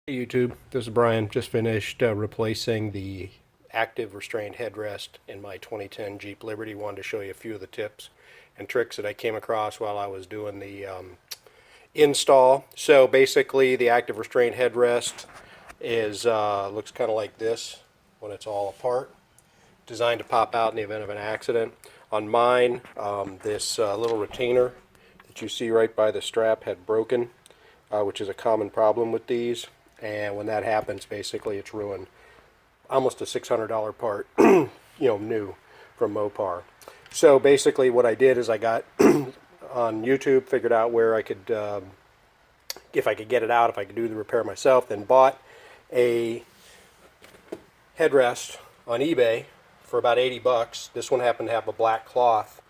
Hey YouTube, this is Brian. Just finished replacing the active restrained headrest in my 2010 Jeep Liberty. Wanted to show you a few of the tips and tricks that I came across while I was doing the install. So basically the active restrained headrest is looks kind of like this when it's all apart. Designed to pop out in the event of an accident. On mine, this little retainer that you see right by the strap had broken, which is a common problem with these. And when that happens, basically it's ruined. Almost a $600 part, new from Mopar. So basically what I did is I got on YouTube, figured out where I could, if I could get it out, if I could do the repair myself, then bought a headrest on eBay for about 80 bucks. This one happened to have a black cloth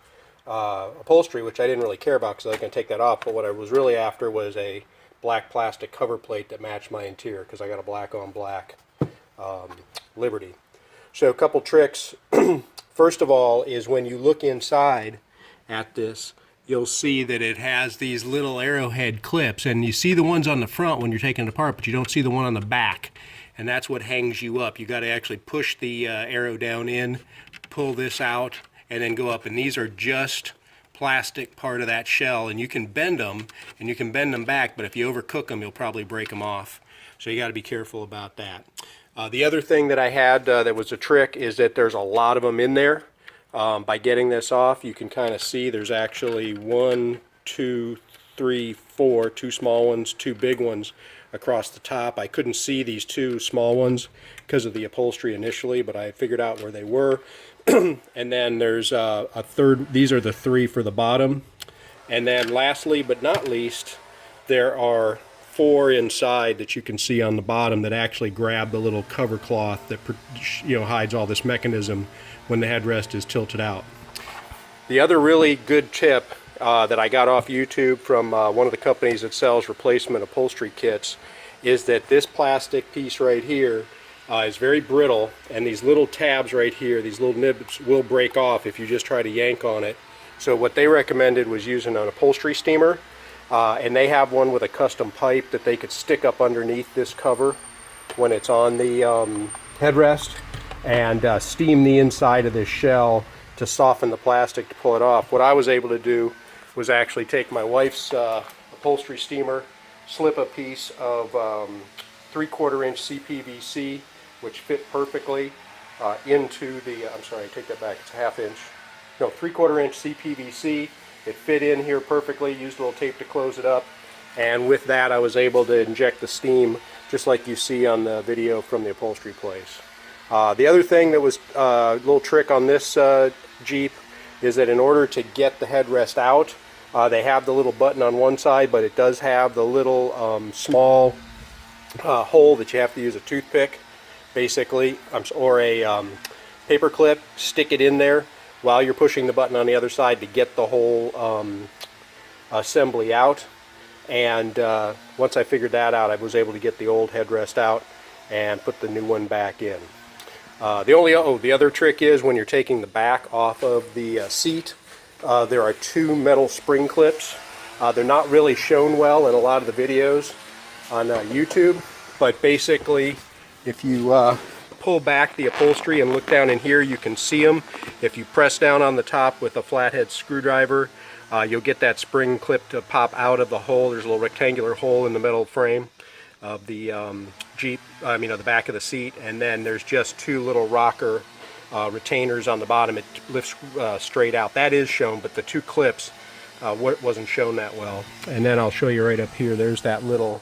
upholstery, which I didn't really care about because I was going to take that off, but what I was really after was a black plastic cover plate that matched my interior because I got a black on black Liberty. So a couple tricks. First of all is when you look inside at this, you'll see that it has these little arrowhead clips, and you see the ones on the front when you're taking it apart, but you don't see the one on the back, and that's what hangs you up. You got to actually push the arrow down in, pull this out, and then go up, and these are just plastic part of that shell, and you can bend them and you can bend them back, but if you overcook them you'll probably break them off, so you got to be careful about that. The other thing that I had that was a trick is that there's a lot of them in there. By getting this off, you can kind of see there's actually 1, 2, 3, 4, 2 small ones, 2 big ones across the top. I couldn't see these 2 small ones because of the upholstery initially, but I figured out where they were. And then there's a third, these are the 3 for the bottom. And then lastly but not least, there are 4 inside that you can see on the bottom that actually grab the little cover cloth that hides all this mechanism when the headrest is tilted out. The other really good tip that I got off YouTube from one of the companies that sells replacement upholstery kits is that this plastic piece right here is very brittle, and these little tabs right here, these little nibs, will break off if you just try to yank on it. So what they recommended was using an upholstery steamer, and they have one with a custom pipe that they could stick up underneath this cover when it's on the headrest, and steam the inside of this shell to soften the plastic to pull it off. What I was able to do was actually take my wife's upholstery steamer, slip a piece of 3/4 inch CPVC, which fit perfectly into the, I'm sorry, I take that back, it's a 1/2 inch, no, 3/4 inch CPVC. It fit in here perfectly, used a little tape to close it up, and with that I was able to inject the steam just like you see on the video from the upholstery place. The other thing that was a little trick on this Jeep is that in order to get the headrest out, they have the little button on one side, but it does have the little small hole that you have to use a toothpick, basically, or a paper clip, stick it in there while you're pushing the button on the other side to get the whole assembly out. And once I figured that out, I was able to get the old headrest out and put the new one back in. The other trick is when you're taking the back off of the seat, there are 2 metal spring clips. They're not really shown well in a lot of the videos on YouTube, but basically if you pull back the upholstery and look down in here, you can see them. If you press down on the top with a flathead screwdriver, you'll get that spring clip to pop out of the hole. There's a little rectangular hole in the metal frame of the Jeep, the back of the seat, and then there's just 2 little rocker retainers on the bottom. It lifts straight out. That is shown, but the 2 clips wasn't shown that well. And then I'll show you right up here, there's that little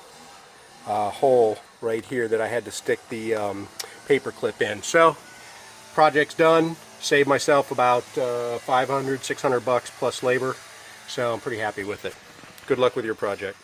hole right here that I had to stick the paper clip in. So project's done. Saved myself about 500, 600 bucks plus labor, so I'm pretty happy with it. Good luck with your project.